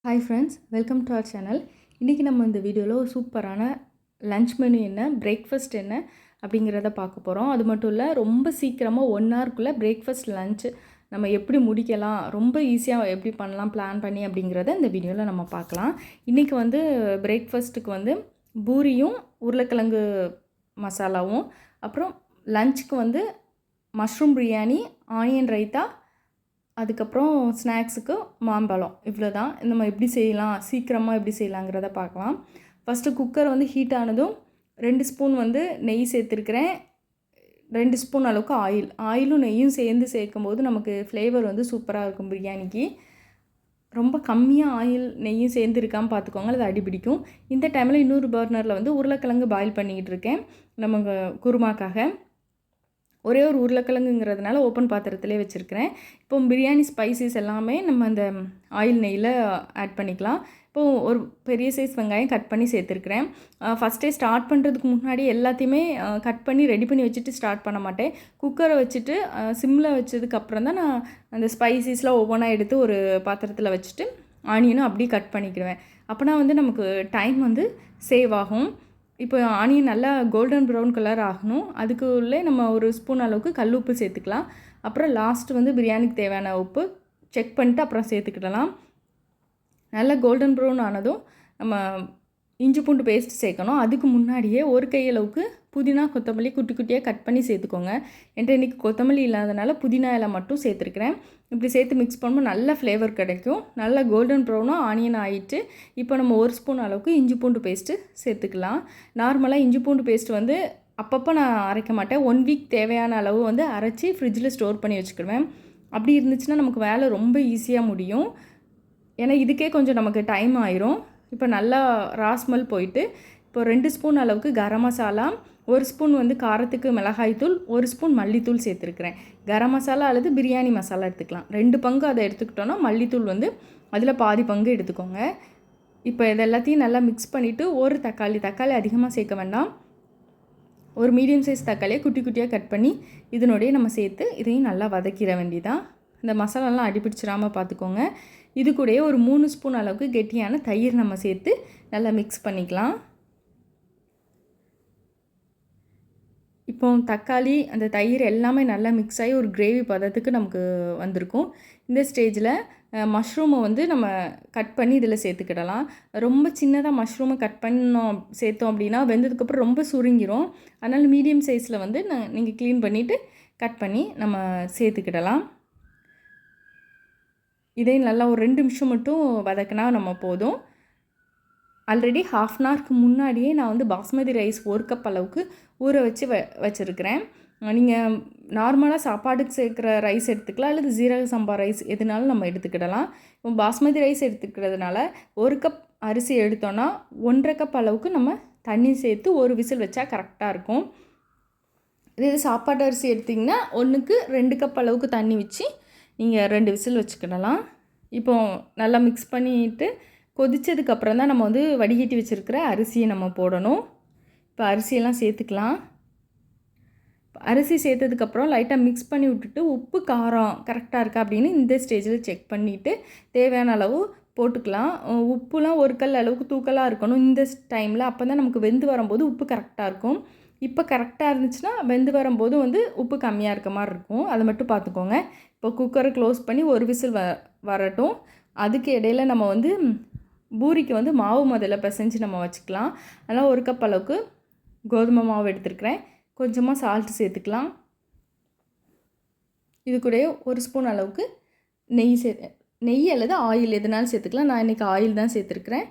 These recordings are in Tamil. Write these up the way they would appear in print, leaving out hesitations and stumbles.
Hi friends, welcome to our channel. இன்றைக்கி நம்ம இந்த வீடியோவில் ஒரு சூப்பரான லன்ச் மெனு என்ன, பிரேக்ஃபாஸ்ட் என்ன அப்படிங்கிறத பார்க்க போகிறோம். அது மட்டும் இல்லை, ரொம்ப சீக்கிரமாக 1 ஹவர்க்குள்ளே பிரேக்ஃபாஸ்ட் லன்ச்சு நம்ம எப்படி முடிக்கலாம், ரொம்ப ஈஸியாக எப்படி பண்ணலாம் பிளான் பண்ணி அப்படிங்கிறத இந்த வீடியோவில் நம்ம பார்க்கலாம். இன்றைக்கி வந்து பிரேக்ஃபாஸ்ட்டுக்கு வந்து பூரியும் உருளைக்கிழங்கு மசாலாவும், அப்புறம் லஞ்சுக்கு வந்து மஷ்ரூம் பிரியாணி, ஆனியன் ரைத்தா, அதுக்கப்புறம் ஸ்நாக்ஸுக்கு மாம்பழம். இவ்வளோ தான். நம்ம எப்படி செய்யலாம், சீக்கிரமாக எப்படி செய்யலாங்கிறத பார்க்கலாம். ஃபஸ்ட்டு குக்கர் வந்து ஹீட் ஆனதும் 2 ஸ்பூன் வந்து நெய் சேர்த்துருக்கிறேன். 2 ஸ்பூன் அளவுக்கு ஆயிலும் நெய்யும் சேர்ந்து சேர்க்கும்போது நமக்கு ஃப்ளேவர் வந்து சூப்பராக இருக்கும் பிரியாணிக்கு. ரொம்ப கம்மியாக ஆயில் நெய்யும் சேர்ந்து இருக்காமல் பார்த்துக்கோங்க, அது அடிபிடிக்கும். இந்த டைமில் இன்னொரு பர்னரில் வந்து உருளைக்கிழங்கு பாயில் பண்ணிக்கிட்டு இருக்கேன் நமக்கு குருமாக்காக. ஒரே ஒரு உருளைக்கிழங்குங்கிறதுனால ஓப்பன் பாத்திரத்திலே வச்சுருக்கிறேன். இப்போ பிரியாணி ஸ்பைசஸ் எல்லாமே நம்ம அந்த ஆயில் நெய்யில் ஆட் பண்ணிக்கலாம். இப்போது ஒரு பெரிய சைஸ் வெங்காயம் கட் பண்ணி சேர்த்துருக்குறேன். ஃபஸ்ட்டே ஸ்டார்ட் பண்ணுறதுக்கு முன்னாடி எல்லாத்தையுமே கட் பண்ணி ரெடி பண்ணி வச்சுட்டு ஸ்டார்ட் பண்ண மாட்டேன். குக்கரை வச்சுட்டு சிம்மில் வச்சதுக்கப்புறம் தான் நான் அந்த ஸ்பைசஸ்லாம் ஒவ்வொன்றா எடுத்து ஒரு பாத்திரத்தில் வச்சுட்டு ஆனியனும் அப்படியே கட் பண்ணிக்கிடுவேன். அப்போனா வந்து நமக்கு டைம் வந்து சேவ் ஆகும். இப்போ ஆனியன் நல்லா கோல்டன் ப்ரௌன் கலர் ஆகணும். அதுக்குள்ளே நம்ம ஒரு ஸ்பூன் அளவுக்கு கல் உப்பு சேர்த்துக்கலாம். அப்புறம் லாஸ்ட்டு வந்து பிரியாணிக்கு தேவையான உப்பு செக் பண்ணிட்டு அப்புறம் சேர்த்துக்கிடலாம். நல்லா கோல்டன் ப்ரௌன் ஆனதும் நம்ம இஞ்சி பூண்டு பேஸ்ட் சேர்க்கணும். அதுக்கு முன்னாடியே ஒரு கையளவுக்கு புதினா கொத்தமல்லி குட்டி குட்டியாக கட் பண்ணி சேர்த்துக்கோங்க. என்கிட்ட இன்றைக்கி கொத்தமல்லி இல்லாதனால புதினா இலை மட்டும் சேர்த்துருக்குறேன். இப்படி சேர்த்து மிக்ஸ் பண்ணும்போது நல்ல ஃப்ளேவர் கிடைக்கும். நல்லா கோல்டன் ப்ரௌனாக ஆனியன் ஆகிட்டு இப்போ நம்ம ஒரு ஸ்பூன் அளவுக்கு இஞ்சி பூண்டு பேஸ்ட்டு சேர்த்துக்கலாம். நார்மலாக இஞ்சி பூண்டு பேஸ்ட் வந்து அப்பப்போ நான் அரைக்க மாட்டேன். 1 வீக் தேவையான அளவு வந்து அரைச்சி ஃப்ரிட்ஜில் ஸ்டோர் பண்ணி வச்சுக்கிடுவேன். அப்படி இருந்துச்சுன்னா நமக்கு வேலை ரொம்ப ஈஸியாக முடியும். ஏன்னா இதுக்கே கொஞ்சம் நமக்கு டைம் ஆயிரும். இப்போ நல்லா ராஸ்மல் போயிட்டு இப்போ 2 ஸ்பூன் அளவுக்கு கரம் மசாலா, 1 ஸ்பூன் வந்து காரத்துக்கு மிளகாய்த்தூள், 1 ஸ்பூன் மல்லித்தூள் சேர்த்துருக்குறேன். கரம் மசாலா அல்லது பிரியாணி மசாலா எடுத்துக்கலாம். 2 பங்கு அதை எடுத்துக்கிட்டோன்னா மல்லித்தூள் வந்து அதில் பாதி பங்கு எடுத்துக்கோங்க. இப்போ இது எல்லாத்தையும் நல்லா மிக்ஸ் பண்ணிவிட்டு ஒரு தக்காளி அதிகமாக சேர்க்க வேண்டாம், ஒரு மீடியம் சைஸ் தக்காளியை குட்டி குட்டியாக கட் பண்ணி இதனுடைய நம்ம சேர்த்து இதையும் நல்லா வதக்கிட வேண்டியதான். இந்த மசாலாலாம் அடிப்பிடிச்சிடாமல் பார்த்துக்கோங்க. இது கூடயே ஒரு 3 ஸ்பூன் அளவுக்கு கெட்டியான தயிர் நம்ம சேர்த்து நல்லா மிக்ஸ் பண்ணிக்கலாம். இப்போ தக்காளி அந்த தயிர் எல்லாமே நல்லா மிக்ஸ் ஆகி ஒரு கிரேவி பதத்துக்கு நமக்கு வந்திருக்கும். இந்த ஸ்டேஜில் மஷ்ரூமை வந்து நம்ம கட் பண்ணி இதில் சேர்த்துக்கிடலாம். ரொம்ப சின்னதாக மஷ்ரூமை கட் சேர்த்தோம் அப்படின்னா வெந்ததுக்கப்புறம் ரொம்ப சுருங்கிரும். அதனால் மீடியம் சைஸில் வந்து நீங்கள் க்ளீன் பண்ணிவிட்டு கட் பண்ணி நம்ம சேர்த்துக்கிடலாம். இதையும் நல்லா ஒரு 2 நிமிஷம் மட்டும் வதக்கினா நம்ம போதும். ஆல்ரெடி 1/2 அன் ஹவருக்கு முன்னாடியே நான் வந்து பாஸ்மதி ரைஸ் 1 கப் அளவுக்கு ஊற வச்சு வச்சுருக்கிறேன். நீங்கள் நார்மலாக சாப்பாடுக்கு சேர்க்குற ரைஸ் எடுத்துக்கலாம், அல்லது ஜீரக சம்பா ரைஸ் எதுனாலும் நம்ம எடுத்துக்கிடலாம். இப்போ பாஸ்மதி ரைஸ் எடுத்துக்கிறதுனால 1 கப் அரிசி எடுத்தோன்னா 1.5 கப் அளவுக்கு நம்ம தண்ணி சேர்த்து ஒரு விசில் வச்சா கரெக்டாக இருக்கும். இது சாப்பாடு அரிசி எடுத்திங்கன்னா 1க்கு 2 கப் அளவுக்கு தண்ணி வச்சு நீங்கள் 2 விசில் வச்சுக்கிடலாம். இப்போ நல்லா மிக்ஸ் பண்ணிவிட்டு கொதித்ததுக்கப்புறம் தான் நம்ம வந்து வடிகட்டி வச்சுருக்கிற அரிசியை நம்ம போடணும். இப்போ அரிசியெல்லாம் சேர்த்துக்கலாம். அரிசி சேர்த்ததுக்கப்புறம் லைட்டாக மிக்ஸ் பண்ணி விட்டுட்டு உப்பு காரம் கரெக்டாக இருக்கா அப்படின்னு இந்த ஸ்டேஜில் செக் பண்ணிவிட்டு தேவையான அளவு போட்டுக்கலாம். உப்புலாம் 1 கல் அளவுக்கு தூக்கலாக இருக்கணும் இந்த டைமில். அப்போ தான் நமக்கு வெந்து வரும்போது உப்பு கரெக்டாக இருக்கும். இப்போ கரெக்டாக இருந்துச்சுன்னா வெந்து வரும்போது வந்து உப்பு கம்மியாக இருக்க மாதிரி இருக்கும். அதை மட்டும் பார்த்துக்கோங்க. இப்போ குக்கரை க்ளோஸ் பண்ணி ஒரு விசில் வரட்டும். அதுக்கு இடையில நம்ம வந்து பூரிக்கு வந்து மாவு முதல்ல பிசைஞ்சு நம்ம வச்சுக்கலாம். அதனால் 1 கப் அளவுக்கு கோதுமை மாவு எடுத்துருக்கிறேன். கொஞ்சமாக சால்ட்டு சேர்த்துக்கலாம். இது கூட 1 ஸ்பூன் அளவுக்கு நெய் அல்லது ஆயில் எதுனாலும் சேர்த்துக்கலாம். நான் இன்றைக்கி ஆயில் தான் சேர்த்துருக்குறேன்.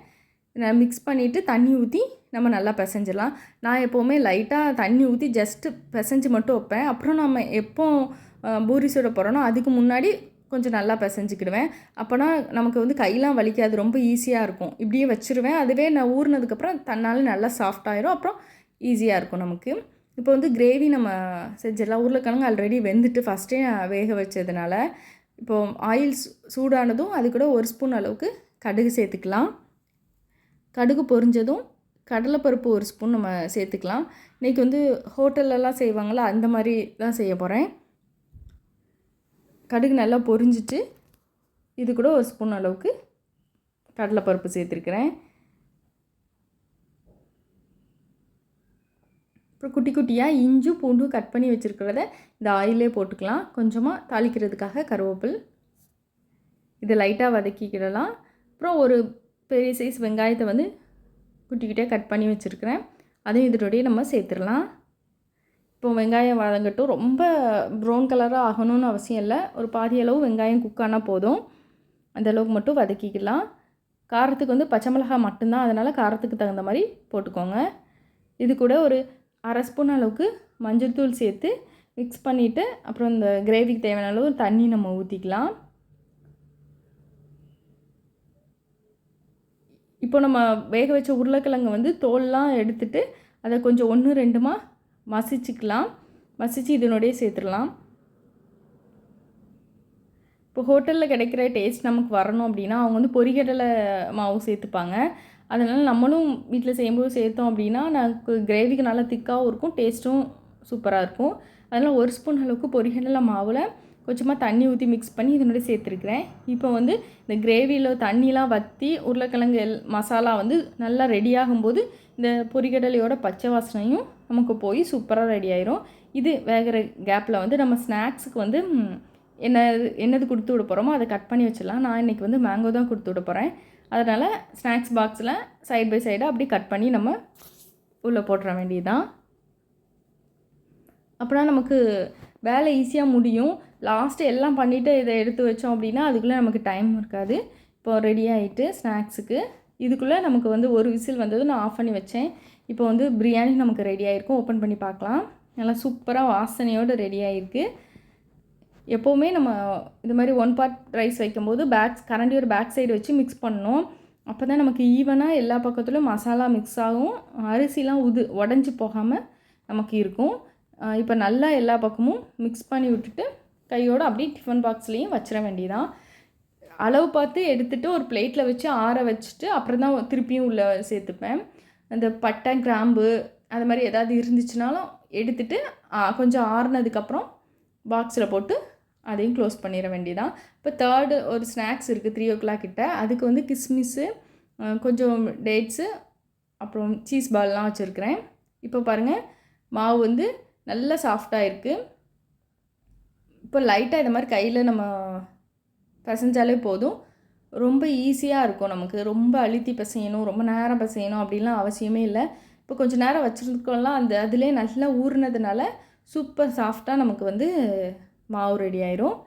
நான் மிக்ஸ் பண்ணிவிட்டு தண்ணி ஊற்றி நம்ம நல்லா பிசைஞ்சிடலாம். நான் எப்போவுமே லைட்டாக தண்ணி ஊற்றி ஜஸ்ட்டு பிசைஞ்சு மட்டும் வைப்பேன். அப்புறம் நம்ம எப்போ பூரி சுட போகிறோன்னா அதுக்கு முன்னாடி கொஞ்சம் நல்லா பிசைஞ்சிக்கிடுவேன். அப்போனா நமக்கு வந்து கையெலாம் வலிக்காது, ரொம்ப ஈஸியாக இருக்கும். இப்படியே வச்சுருவேன். அதுவே நான் ஊறினதுக்கப்புறம் தன்னால் நல்லா சாஃப்டாயிரும். அப்புறம் ஈஸியாக இருக்கும் நமக்கு. இப்போ வந்து கிரேவி நம்ம செஞ்சிடலாம். உருளைக்கிழங்கு ஆல்ரெடி வெந்துட்டு ஃபஸ்ட்டே வேக வச்சதுனால இப்போது ஆயில் சூடானதும் அது கூட 1 ஸ்பூன் அளவுக்கு கடுகு சேர்த்துக்கலாம். கடுகு பொரிஞ்சதும் கடலைப்பருப்பு 1 ஸ்பூன் நம்ம சேர்த்துக்கலாம். இன்றைக்கி வந்து ஹோட்டல்லலாம் செய்வாங்களா அந்த மாதிரி தான் செய்ய போகிறேன். கடுகு நல்லா பொரிஞ்சிட்டு இது கூட 1 ஸ்பூன் அளவுக்கு கடலைப்பருப்பு சேர்த்துருக்கிறேன். அப்புறம் குட்டி குட்டியாக இஞ்சும் பூண்டும் கட் பண்ணி வச்சுருக்கிறத இந்த ஆயிலே போட்டுக்கலாம். கொஞ்சமாக தாளிக்கிறதுக்காக கருவேப்பில் இதை லைட்டாக வதக்கிக்கிடலாம். அப்புறம் ஒரு பெரிய சைஸ் வெங்காயத்தை வந்து குட்டி குட்டியாக கட் பண்ணி வச்சுருக்கிறேன். அதையும் இதோடய நம்ம சேர்த்துடலாம். இப்போ வெங்காயம் வதங்கட்டும். ரொம்ப ப்ரௌன் கலராக ஆகணும்னு அவசியம் இல்லை. ஒரு பாதி அளவு வெங்காயம் குக் ஆனால் போதும். அந்தளவுக்கு மட்டும் வதக்கிக்கலாம். காரத்துக்கு வந்து பச்சை மிளகாய் மட்டும்தான், அதனால் காரத்துக்கு தகுந்த மாதிரி போட்டுக்கோங்க. இது கூட ஒரு அரை ஸ்பூன் அளவுக்கு மஞ்சள் தூள் சேர்த்து மிக்ஸ் பண்ணிவிட்டு அப்புறம் இந்த கிரேவிக்கு தேவையான அளவு தண்ணி நம்ம ஊற்றிக்கலாம். இப்போ நம்ம வேக வச்ச உருளைக்கிழங்கு வந்து தோல்லாம் எடுத்துட்டு அதை கொஞ்சம் 1-2 மசிச்சுக்கலாம். மசித்து இதனுடைய சேர்த்துடலாம். இப்போ ஹோட்டலில் கிடைக்கிற டேஸ்ட் நமக்கு வரணும் அப்படின்னா அவங்க வந்து பொரிகடலை மாவு சேர்த்துப்பாங்க. அதனால் நம்மளும் வீட்டில் செய்யும்போது சேர்த்தோம் அப்படின்னா நமக்கு கிரேவிக்கு நல்லா திக்காகவும் இருக்கும், டேஸ்ட்டும் சூப்பராக இருக்கும். அதனால் 1 ஸ்பூன் அளவுக்கு பொரிகடலை மாவில் கொஞ்சமாக தண்ணி ஊற்றி மிக்ஸ் பண்ணி இதனுடைய சேர்த்துருக்கிறேன். இப்போ வந்து இந்த கிரேவியில் தண்ணிலாம் வற்றி உருளைக்கிழங்கு மசாலா வந்து நல்லா ரெடி ஆகும்போது இந்த பொரிகடலையோட பச்சை வாசனையும் நமக்கு போய் சூப்பராக ரெடி ஆயிரும். இது வேகிற கேப்பில் வந்து நம்ம ஸ்நாக்ஸுக்கு வந்து என்னது கொடுத்து விட போகிறோமோ அதை கட் பண்ணி வச்சிடலாம். நான் இன்றைக்கி வந்து மேங்கோ தான் கொடுத்து விட போகிறேன். அதனால் ஸ்நாக்ஸ் பாக்ஸில் சைட் பை சைடாக அப்படி கட் பண்ணி நம்ம உள்ளே போட்டுற வேண்டியதுதான். அப்படின்னா நமக்கு வேலை ஈஸியாக முடியும். லாஸ்ட்டு எல்லாம் பண்ணிவிட்டு இதை எடுத்து வச்சோம் அப்படின்னா அதுக்குள்ளே நமக்கு டைம் இருக்காது. இப்போ ரெடி ஆகிட்டு ஸ்நாக்ஸுக்கு இதுக்குள்ளே நமக்கு வந்து ஒரு விசில் வந்தது நான் ஆஃப் பண்ணி வச்சேன். இப்போ வந்து பிரியாணி நமக்கு ரெடி ஆகிருக்கும். ஓப்பன் பண்ணி பார்க்கலாம். நல்லா சூப்பராக வாசனையோடு ரெடி ஆகிருக்கு. எப்போவுமே நம்ம இது மாதிரி 1 பார்ட் ரைஸ் வைக்கும்போது கரண்டியோட பேக் சைடு வச்சு மிக்ஸ் பண்ணணும். அப்போ தான் நமக்கு ஈவனாக எல்லா பக்கத்துலையும் மசாலா மிக்ஸ் ஆகும், அரிசிலாம் உடஞ்சி போகாமல் நமக்கு இருக்கும். இப்போ நல்லா எல்லா பக்கமும் மிக்ஸ் பண்ணி விட்டுட்டு கையோடு அப்படியே டிஃபன் பாக்ஸ்லேயும் வச்சிட வேண்டியதான். அளவு பார்த்து எடுத்துகிட்டு ஒரு பிளேட்டில் வச்சு ஆற வச்சுட்டு அப்புறம் தான் திருப்பியும் உள்ளே சேர்த்துப்பேன். அந்த பட்டை கிராம்பு அது மாதிரி ஏதாவது இருந்துச்சுனாலும் எடுத்துகிட்டு கொஞ்சம் ஆறுனதுக்கப்புறம் பாக்ஸில் போட்டு அதையும் க்ளோஸ் பண்ணிட வேண்டியதான். இப்போ தேர்டு ஒரு ஸ்நாக்ஸ் இருக்குது 3 o'clock கிட்ட. அதுக்கு வந்து கிஸ்மிஸ்ஸு கொஞ்சம் டேட்ஸு அப்புறம் சீஸ் பால்லாம் வச்சுருக்கிறேன். இப்போ பாருங்கள் மாவு வந்து நல்லா சாஃப்டாக இருக்குது. இப்போ லைட்டாக இந்த மாதிரி கையில் நம்ம பிசைஞ்சாலே போதும். ரொம்ப ஈஸியாக இருக்கும் நமக்கு. ரொம்ப அழுத்தி பிசையணும், ரொம்ப நேரம் பிசையணும் அப்படின்லாம் அவசியமே இல்லை. இப்போ கொஞ்சம் நேரம் வச்சுருக்கோம்லாம் அதிலே நல்லா ஊறினதுனால சூப்பர் சாஃப்டாக நமக்கு வந்து மாவு ரெடி ஆயிரும்.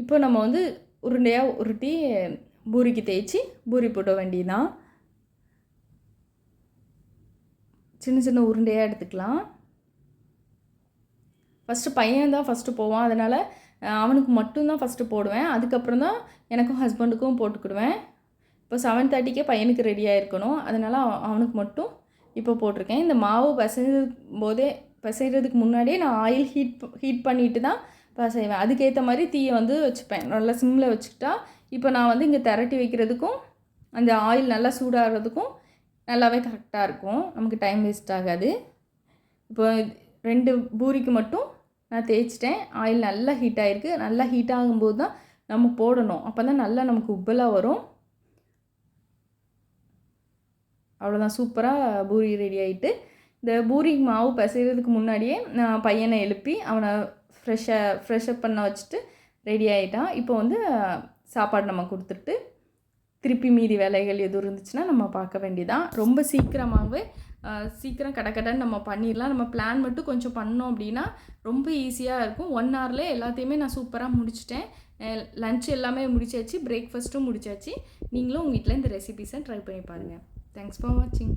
இப்போ நம்ம வந்து உருண்டையாக உருட்டி பூரிக்கு தேய்ச்சி பூரி போட்ட வேண்டியதான். சின்ன சின்ன உருண்டையாக எடுத்துக்கலாம். ஃபஸ்ட்டு பையன் தான் ஃபஸ்ட்டு போவான், அதனால் அவனுக்கு மட்டும்தான் ஃபஸ்ட்டு போடுவேன். அதுக்கப்புறம் தான் எனக்கும் ஹஸ்பண்டுக்கும் போட்டுக்கிடுவேன். இப்போ 7:30க்கே பையனுக்கு ரெடியாக இருக்கணும், அதனால் அவனுக்கு மட்டும் இப்போ போட்டிருக்கேன். இந்த மாவு பிசைகிறதுக்கு முன்னாடியே நான் ஆயில் ஹீட் பண்ணிவிட்டு தான் பிசைவேன். அதுக்கேற்ற மாதிரி தீயை வந்து வச்சுப்பேன், நல்லா சிம்மில் வச்சுக்கிட்டா. இப்போ நான் வந்து இங்கே திரட்டி வைக்கிறதுக்கும் அந்த ஆயில் நல்லா சூடாகிறதுக்கும் நல்லாவே கரெக்டாக இருக்கும், நமக்கு டைம் வேஸ்ட் ஆகாது. இப்போ 2 பூரிக்கு மட்டும் நான் தேய்ச்சிட்டேன். ஆயில் நல்லா ஹீட் ஆகிருக்கு. நல்லா ஹீட் ஆகும்போது தான் நம்ம போடணும், அப்போ தான் நல்லா நமக்கு உப்பலாக வரும். அவ்வளோதான், சூப்பராக பூரி ரெடி ஆகிட்டு. இந்த பூரி மாவு பிசைகிறதுக்கு முன்னாடியே நான் பையனை எழுப்பி அவனை ஃப்ரெஷ்அப் பண்ண வச்சுட்டு ரெடி ஆகிட்டான். இப்போ வந்து சாப்பாடு நம்ம கொடுத்துட்டு திருப்பி மீதி வேலைகள் எதுவும் இருந்துச்சுன்னா நம்ம பார்க்க வேண்டியதான். ரொம்ப சீக்கிரமாகவே சீக்கிரம் கடன்னு நம்ம பண்ணிடலாம். நம்ம பிளான் மட்டும் கொஞ்சம் பண்ணோம் அப்படின்னா ரொம்ப ஈஸியாக இருக்கும். 1 hourலே எல்லாத்தையுமே நான் சூப்பராக முடிச்சிட்டேன். லன்ச் எல்லாமே முடிச்சாச்சு, பிரேக்ஃபாஸ்ட்டும் முடிச்சாச்சு. நீங்களும் உங்கள் வீட்டில் இந்த ரெசிபீஸை ட்ரை பண்ணி பாருங்கள். தேங்க்ஸ் ஃபார் வாட்சிங்.